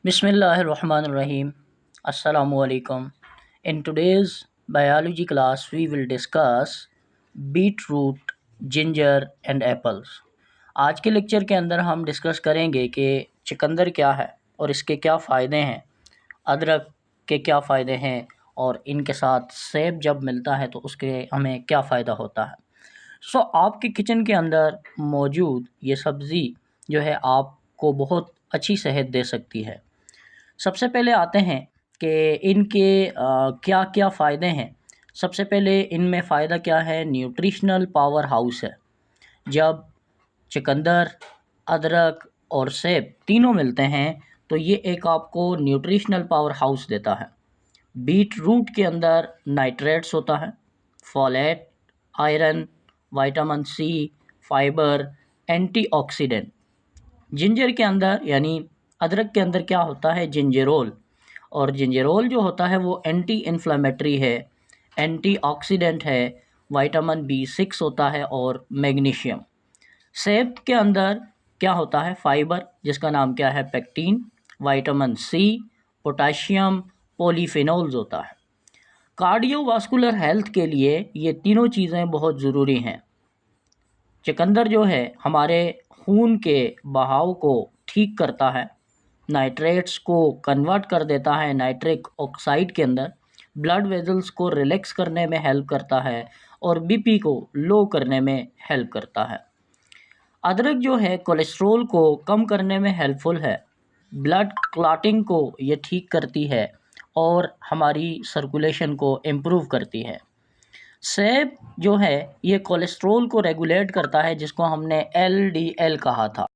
Bismillahirrahmanirrahim. Assalamualaikum. In today's biology class, we will discuss beetroot, ginger and apples. आज के lecture के अंदर हम डिस्कस करेंगे कि चुकंदर क्या है और इसके क्या फ़ायदे हैं, अदरक के क्या फ़ायदे हैं और इनके साथ सेब जब मिलता है तो उसके हमें क्या फ़ायदा होता है। आपके किचन के अंदर मौजूद ये सब्ज़ी जो है आपको बहुत अच्छी सेहत दे सकती है। सबसे पहले आते हैं कि इनके क्या-क्या फ़ायदे हैं। सबसे पहले इनमें फ़ायदा क्या है, न्यूट्रिशनल पावर हाउस है। जब चुकंदर, अदरक और सेब तीनों मिलते हैं तो ये एक आपको न्यूट्रिशनल पावर हाउस देता है। बीट रूट के अंदर नाइट्रेट्स होता है, folate, iron, vitamin C, fibre, antioxidant. Ginger के अंदर यानी अदरक के अंदर क्या होता है, जिंजरोल। और जिंजरोल जो होता है वो एंटी इन्फ्लेमेटरी है, एंटीऑक्सीडेंट है, विटामिन बी6 होता है और मैग्नीशियम। सेब के अंदर क्या होता है, फाइबर जिसका नाम क्या है, pectin, vitamin C, potassium, polyphenols होता है। कार्डियोवास्कुलर हेल्थ के लिए ये तीनों चीज़ें बहुत ज़रूरी हैं। चुकंदर जो है हमारे खून के बहाव को ठीक करता है, नाइट्रेट्स को कन्वर्ट कर देता है नाइट्रिक ऑक्साइड के अंदर, ब्लड वेजल्स को रिलैक्स करने में हेल्प करता है और बीपी को लो करने में हेल्प करता है। अदरक जो है कोलेस्ट्रॉल को कम करने में हेल्पफुल है, ब्लड क्लॉटिंग को ये ठीक करती है और हमारी सर्कुलेशन को इम्प्रूव करती है। सेब जो है ये कोलेस्ट्रॉल को रेगुलेट करता है जिसको हमने एलडीएल कहा था।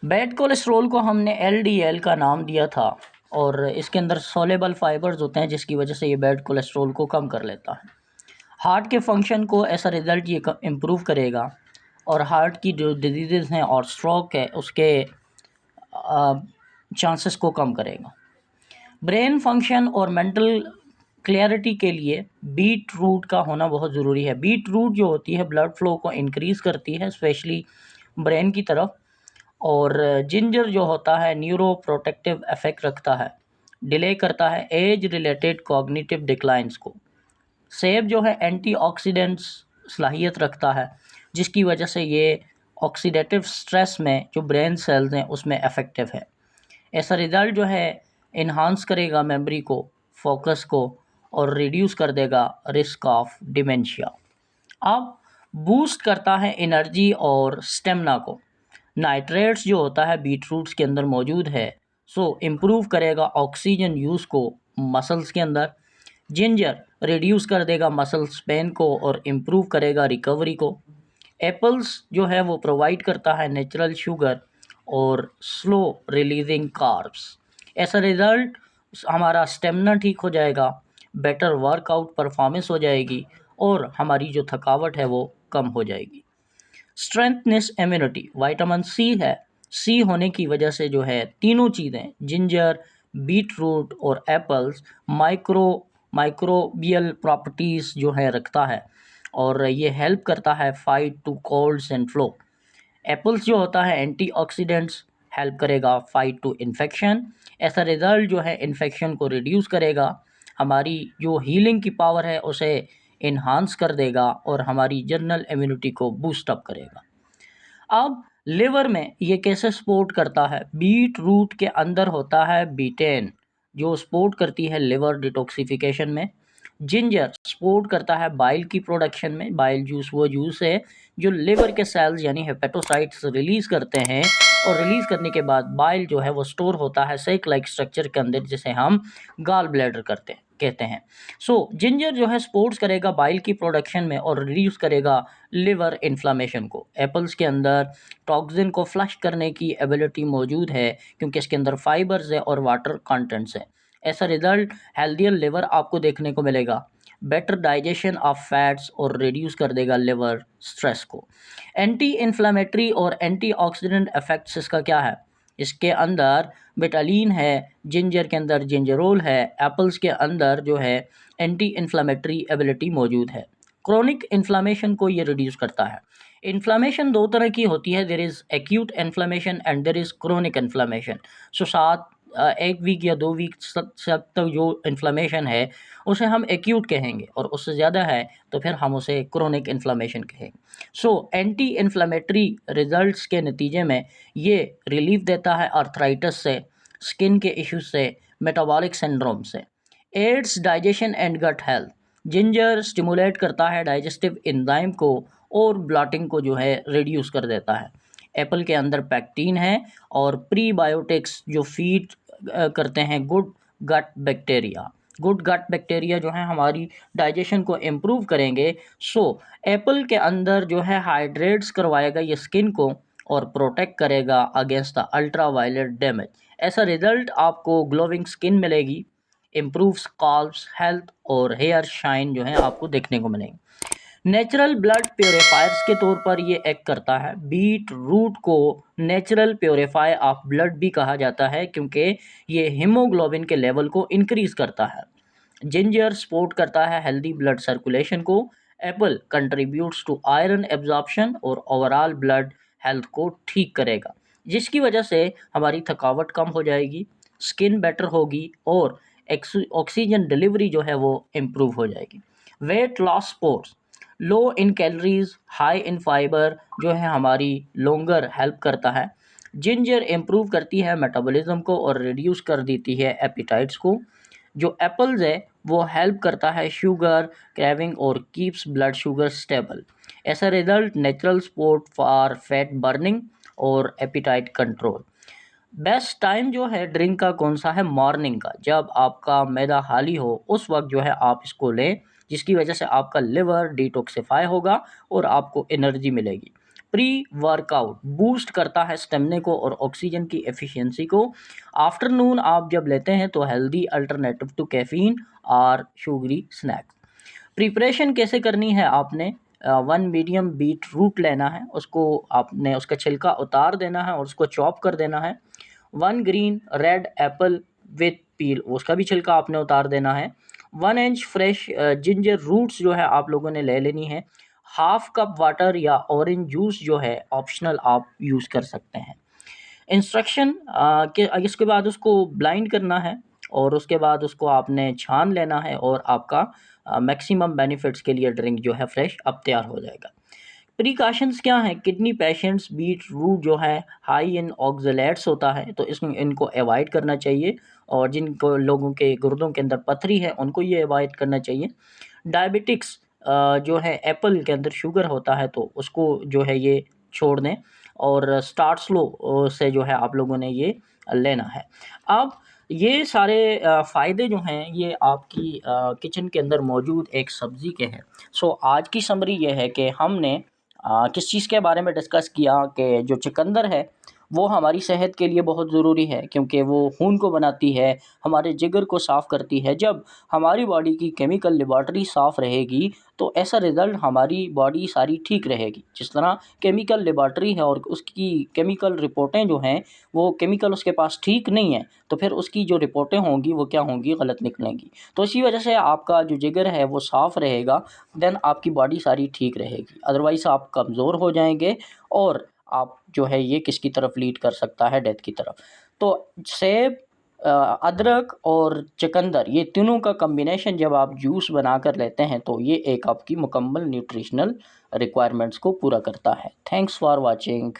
बैड कोलेस्ट्रॉल को हमने एलडीएल का नाम दिया था और इसके अंदर सोलेबल फाइबर्स होते हैं जिसकी वजह से ये बैड कोलेस्ट्रॉल को कम कर लेता है। हार्ट के फंक्शन को ऐसा रिज़ल्ट ये इम्प्रूव करेगा और हार्ट की जो डिजीज़ हैं और स्ट्रोक है उसके चांसेस को कम करेगा। ब्रेन फंक्शन और मेंटल क्लियरिटी के लिए बीट रूट का होना बहुत ज़रूरी है। बीट रूट जो होती है ब्लड फ्लो को इंक्रीज़ करती है स्पेशली ब्रेन की तरफ, और जिंजर जो होता है न्यूरो प्रोटेक्टिव इफ़ेक्ट रखता है, डिले करता है एज रिलेटेड कॉग्निटिव डिक्लाइंस को। सेब जो है एंटीऑक्सीडेंट्स सलाहियत रखता है जिसकी वजह से ये ऑक्सीडेटिव स्ट्रेस में जो ब्रेन सेल्स हैं उसमें इफ़ेक्टिव है। ऐसा रिज़ल्ट जो है इन्हांस करेगा मेमोरी को, फोकस को और रिड्यूस कर देगा रिस्क ऑफ डिमेंशिया। अब बूस्ट करता है एनर्जी और स्टेमिना को। नाइट्रेट्स जो होता है बीटरूट्स के अंदर मौजूद है, इम्प्रूव करेगा ऑक्सीजन यूज़ को मसल्स के अंदर। जिंजर रिड्यूस कर देगा मसल्स पेन को और इम्प्रूव करेगा रिकवरी को। एप्पल्स जो है वो प्रोवाइड करता है नेचुरल शुगर और स्लो रिलीजिंग कार्ब्स। ऐसा रिज़ल्ट हमारा स्टेमिना ठीक हो जाएगा, बेटर वर्कआउट परफॉर्मेंस हो जाएगी और हमारी जो थकावट है वो कम हो जाएगी। स्ट्रेंथनेस इम्यूनिटी, विटामिन सी है, सी होने की वजह से जो है तीनों चीज़ें जिंजर, बीटरूट और एप्पल्स माइक्रोबियल प्रॉपर्टीज़ जो है रखता है और ये हेल्प करता है fight to colds and flu. Apples जो होता है एंटीऑक्सीडेंट्स हेल्प करेगा फाइट टू इन्फेक्शन। ऐसा रिज़ल्ट जो है इन्फेक्शन को रिड्यूस करेगा, हमारी जो हीलिंग की पावर है उसे इन्हांस कर देगा और हमारी जनरल इम्यूनिटी को बूस्ट अप करेगा। अब लिवर में ये कैसे सपोर्ट करता है, बीट रूट के अंदर होता है बीटेन जो सपोर्ट करती है लिवर डिटॉक्सिफिकेशन में। जिंजर सपोर्ट करता है बाइल की प्रोडक्शन में। बाइल जूस वो जूस है जो लिवर के सेल्स यानी हेपेटोसाइट्स रिलीज करते हैं और रिलीज करने के बाद बाइल जो है वो स्टोर होता है सेक लाइक स्ट्रक्चर के अंदर जिसे हम गाल ब्लैडर कहते हैं। जिंजर जो है सपोर्ट्स करेगा बाइल की प्रोडक्शन में और रिड्यूस करेगा लिवर इन्फ्लामेशन को। एप्पल्स के अंदर टॉक्सिन को फ्लश करने की एबिलिटी मौजूद है क्योंकि इसके अंदर फाइबर्स है और वाटर कंटेंट्स है। ऐसा रिजल्ट हेल्दियर लिवर आपको देखने को मिलेगा, बेटर डाइजेशन ऑफ फैट्स और रिड्यूस कर देगा लिवर स्ट्रेस को। एंटी इन्फ्लामेटरी और एंटीऑक्सीडेंट इफेक्ट्स इसका क्या है, इसके अंदर बेटालीन है, जिंजर के अंदर जिंजरोल है, एप्पल्स के अंदर जो है एंटी इन्फ्लामेटरी एबिलिटी मौजूद है। क्रोनिक इन्फ्लामेशन को ये रिड्यूस करता है। इन्फ्लामेशन दो तरह की होती है, there is acute inflammation and there is chronic inflammation. 7 1 week या 2 वीक तक जो इन्फ्लेमेशन है उसे हम एक्यूट कहेंगे, और उससे ज़्यादा है तो फिर हम उसे क्रोनिक इन्फ्लेमेशन कहेंगे। सो एंटी इन्फ्लेमेटरी रिजल्ट्स के नतीजे में ये रिलीफ देता है आर्थराइटिस से, स्किन के इश्यूज से, मेटाबॉलिक सिंड्रोम से। Aids digestion and gut health. Ginger stimulate करता है डाइजेस्टिव एंजाइम को और ब्लॉटिंग को जो है रिड्यूस कर देता है। एप्पल के अंदर पैक्टीन है और प्रीबायोटिक्स जो फीड करते हैं गुड गट बैक्टीरिया जो है हमारी डाइजेशन को इम्प्रूव करेंगे। सो एप्पल के अंदर जो है हाइड्रेट्स करवाएगा ये स्किन को और प्रोटेक्ट करेगा against the ultra violet damage. ऐसा रिजल्ट आपको ग्लोइंग स्किन मिलेगी, इम्प्रूव स्कैल्प हेल्थ और हेयर शाइन जो है आपको देखने को मिलेंगे। नेचुरल ब्लड प्योरीफायर्स के तौर पर ये एक्ट करता है। बीट रूट को नेचुरल प्योरीफायर ऑफ ब्लड भी कहा जाता है क्योंकि ये हीमोग्लोबिन के लेवल को इंक्रीज करता है। जिंजर सपोर्ट करता है हेल्दी ब्लड सर्कुलेशन को। Apple contributes to iron absorption और ओवरऑल ब्लड हेल्थ को ठीक करेगा, जिसकी वजह से हमारी थकावट कम हो जाएगी, स्किन बेटर होगी और ऑक्सीजन डिलीवरी जो है वो इम्प्रूव हो जाएगी। Weight loss sports low in calories high in fibre जो है हमारी लॉन्गर हेल्प करता है। जिंजर इम्प्रूव करती है मेटाबॉलिज्म को और रिड्यूस कर देती है एपिटाइट्स को। जो एप्पल्स है वो हेल्प करता है शुगर क्रेविंग और कीप्स ब्लड शुगर स्टेबल। ऐसा result natural support for fat burning और एपिटाइट कंट्रोल। बेस्ट टाइम जो है ड्रिंक का कौन सा है? मॉर्निंग का, जब आपका मैदा खाली हो उस वक्त जो है आप इसको लें, जिसकी वजह से आपका लिवर डिटॉक्सिफाई होगा और आपको एनर्जी मिलेगी। प्री वर्कआउट बूस्ट करता है स्टेमिना को और ऑक्सीजन की एफिशिएंसी को। आफ्टरनून आप जब लेते हैं तो हेल्दी अल्टरनेटिव टू कैफीन और शुगरी स्नैक्स। प्रिपरेशन कैसे करनी है? आपने 1 मीडियम बीट रूट लेना है, उसको आपने उसका छिलका उतार देना है और उसको चॉप कर देना है। 1 ग्रीन रेड एप्पल विथ पील, उसका भी छिलका आपने उतार देना है। 1 इंच फ्रेश जिंजर रूट्स जो है आप लोगों ने ले लेनी है। हाफ कप वाटर या ऑरेंज जूस जो है ऑप्शनल आप यूज़ कर सकते हैं। इंस्ट्रक्शन के इसके बाद उसको ब्लाइंड करना है और उसके बाद उसको आपने छान लेना है और आपका मैक्सिमम बेनिफिट्स के लिए ड्रिंक जो है फ्रेश अब तैयार हो जाएगा। प्रिकॉशंस क्या हैं? किडनी पेशेंट्स बीट रूट जो है हाई इन ऑक्जेलेट्स होता है तो इसमें इनको अवॉइड करना चाहिए, और जिनको लोगों के गुर्दों के अंदर पथरी है उनको ये अवॉइड करना चाहिए। डायबिटिक्स जो है एप्पल के अंदर शुगर होता है तो उसको जो है ये छोड़ दें, और स्टार्ट स्लो से जो है आप लोगों ने ये लेना है। अब ये सारे फ़ायदे जो हैं ये आपकी किचन के अंदर मौजूद एक सब्ज़ी के हैं। सो आज की समरी ये है कि हमने किस चीज़ के बारे में डिस्कस किया कि जो चुकंदर है वो हमारी सेहत के लिए बहुत ज़रूरी है क्योंकि वो खून को बनाती है, हमारे जिगर को साफ़ करती है। जब हमारी बॉडी की केमिकल लेबॉर्ट्री साफ़ रहेगी तो ऐसा रिज़ल्ट हमारी बॉडी सारी ठीक रहेगी। जिस तरह केमिकल लेबॉर्ट्री है और उसकी केमिकल रिपोर्टें जो हैं वो केमिकल उसके पास ठीक नहीं है तो फिर उसकी जो रिपोर्टें होंगी वो क्या होंगी? गलत निकलेंगी। तो इसी वजह से आपका जो जिगर है वो साफ़ रहेगा, देन आपकी बॉडी सारी ठीक रहेगी। अदरवाइज़ आप कमज़ोर हो जाएंगे और आप जो है ये किसकी तरफ लीड कर सकता है? डेथ की तरफ। तो सेब, अदरक और चुकंदर ये तीनों का कॉम्बिनेशन जब आप जूस बनाकर लेते हैं तो ये एक आपकी मुकम्मल न्यूट्रिशनल रिक्वायरमेंट्स को पूरा करता है। Thanks for watching.